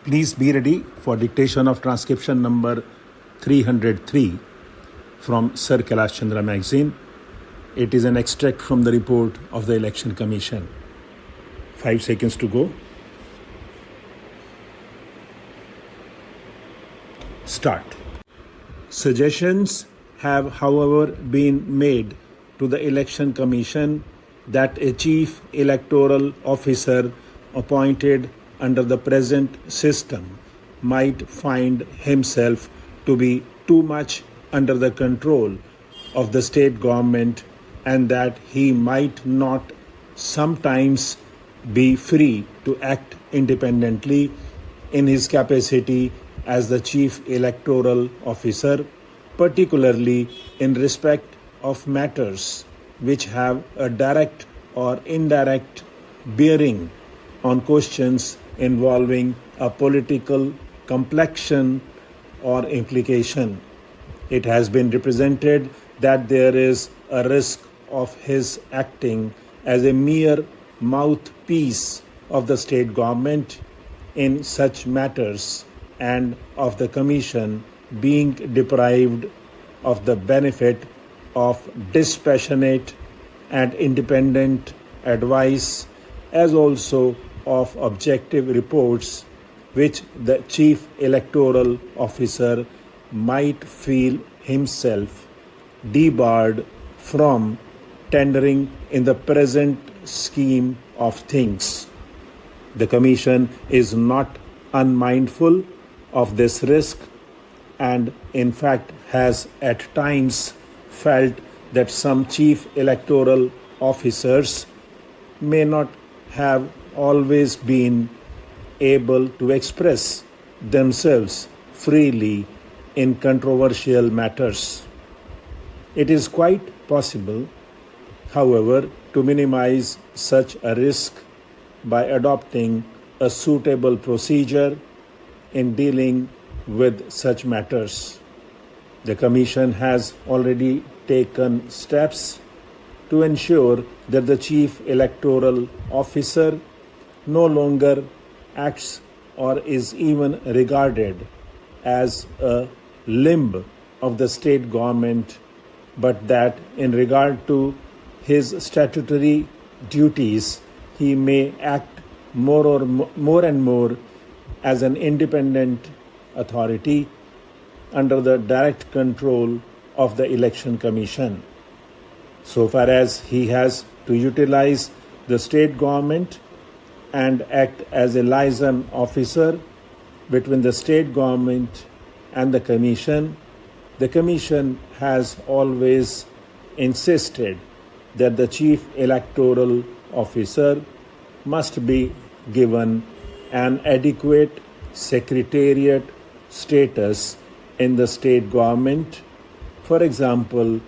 Please be ready for dictation of transcription number 303 from Sir Kailash Chandra magazine. It is an extract from the report of the Election Commission. 5 seconds to go. Start. Suggestions have, however, been made to the Election Commission that a chief electoral officer appointed under the present system might find himself to be too much under the control of the state government and that he might not sometimes be free to act independently in his capacity as the chief electoral officer, particularly in respect of matters which have a direct or indirect bearing on questions involving a political complexion or implication. It has been represented that there is a risk of his acting as a mere mouthpiece of the state government in such matters and of the Commission being deprived of the benefit of dispassionate and independent advice, as also of objective reports which the chief electoral officer might feel himself debarred from tendering in the present scheme of things. The Commission is not unmindful of this risk and in fact has at times felt that some chief electoral officers may not have always been able to express themselves freely in controversial matters. It is quite possible, however, to minimize such a risk by adopting a suitable procedure in dealing with such matters. The Commission has already taken steps to ensure that the chief electoral officer no longer acts or is even regarded as a limb of the state government, but that in regard to his statutory duties, he may act more and more as an independent authority under the direct control of the Election Commission. So far as he has to utilize the state government and act as a liaison officer between the state government and the Commission has always insisted that the chief electoral officer must be given an adequate secretariat status in the state government, for example,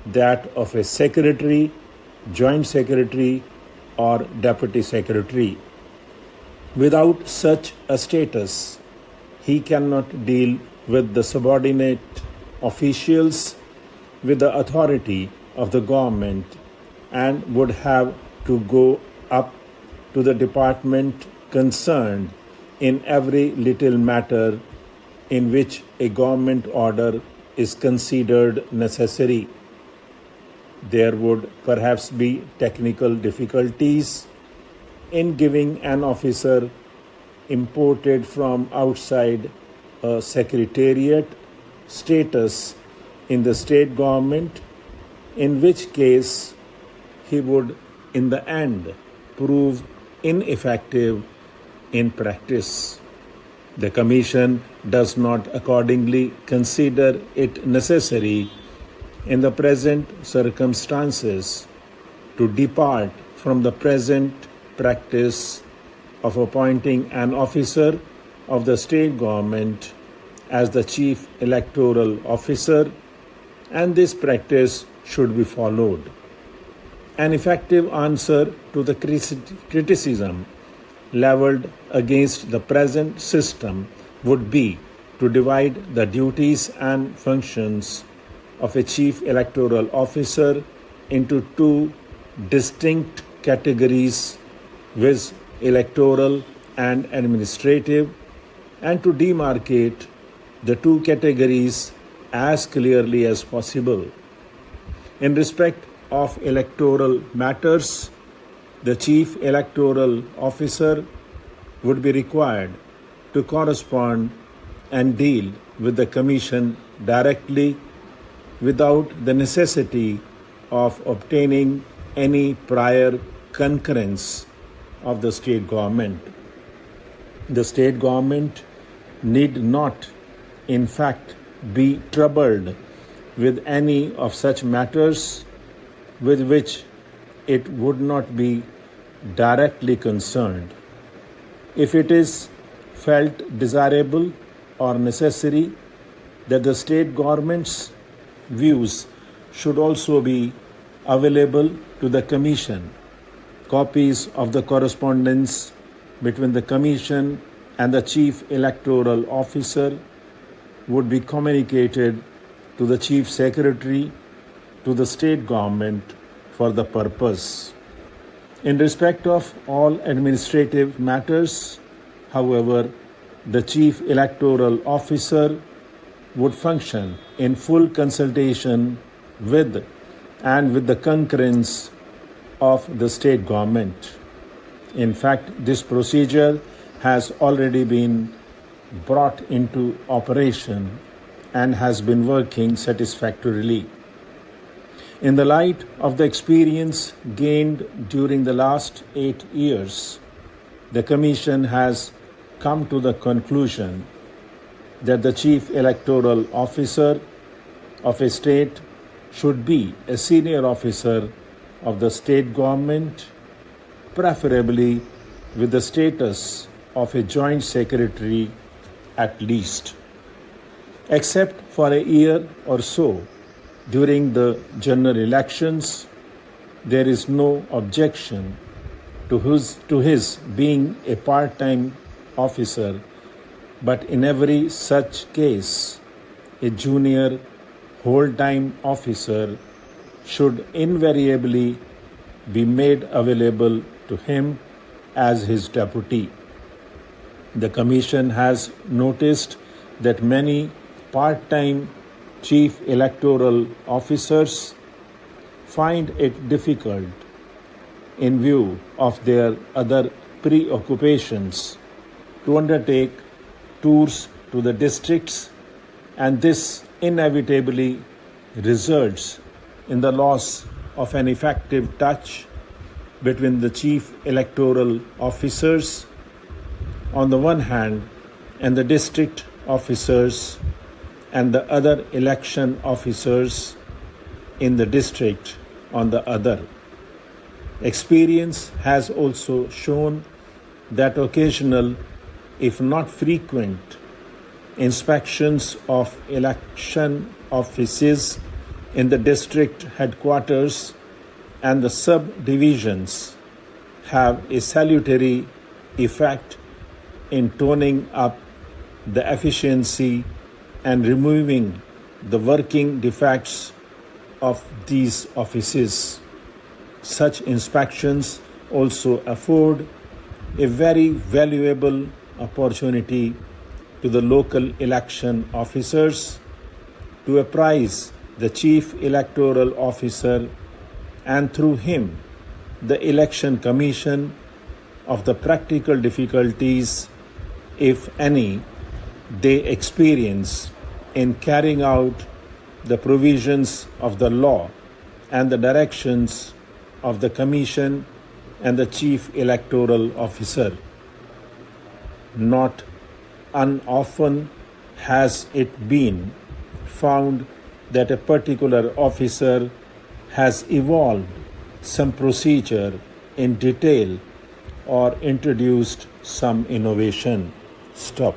that of a secretary, joint secretary, or deputy secretary. Without such a status, he cannot deal with the subordinate officials with the authority of the government and would have to go up to the department concerned in every little matter in which a government order is considered necessary. There would perhaps be technical difficulties in giving an officer imported from outside a secretariat status in the state government, in which case he would in the end prove ineffective in practice. The Commission does not accordingly consider it necessary in the present circumstances to depart from the present practice of appointing an officer of the state government as the chief electoral officer, and this practice should be followed. An effective answer to the criticism leveled against the present system would be to divide the duties and functions of a chief electoral officer into two distinct categories, viz. Electoral and administrative, and to demarcate the two categories as clearly as possible. In respect of electoral matters, the Chief Electoral Officer would be required to correspond and deal with the Commission directly without the necessity of obtaining any prior concurrence of the state government. The state government need not, in fact, be troubled with any of such matters with which it would not be directly concerned. If it is felt desirable or necessary that the state government's views should also be available to the Commission, copies of the correspondence between the Commission and the Chief Electoral Officer would be communicated to the Chief Secretary to the state government for the purpose. In respect of all administrative matters, however, the Chief Electoral Officer would function in full consultation with and with the concurrence of the state government. In fact, this procedure has already been brought into operation and has been working satisfactorily. In the light of the experience gained during the last 8 years, the Commission has come to the conclusion that the Chief Electoral Officer of a state should be a senior officer of the state government, preferably with the status of a joint secretary at least. Except for a year or so during the general elections, there is no objection to his being a part-time officer, but in every such case, a junior whole-time officer should invariably be made available to him as his deputy. The Commission has noticed that many part-time chief electoral officers find it difficult, in view of their other preoccupations, to undertake tours to the districts, and this inevitably results in the loss of an effective touch between the chief electoral officers on the one hand and the district officers and the other election officers in the district on the other. Experience has also shown that occasional, if not frequent, inspections of election offices in the district headquarters and the subdivisions have a salutary effect in toning up the efficiency and removing the working defects of these offices. Such inspections also afford a very valuable opportunity to the local election officers to apprise the Chief Electoral Officer and through him the Election Commission of the practical difficulties, if any, they experience in carrying out the provisions of the law and the directions of the Commission and the Chief Electoral Officer. Not unoften has it been found that a particular officer has evolved some procedure in detail or introduced some innovation. Stop.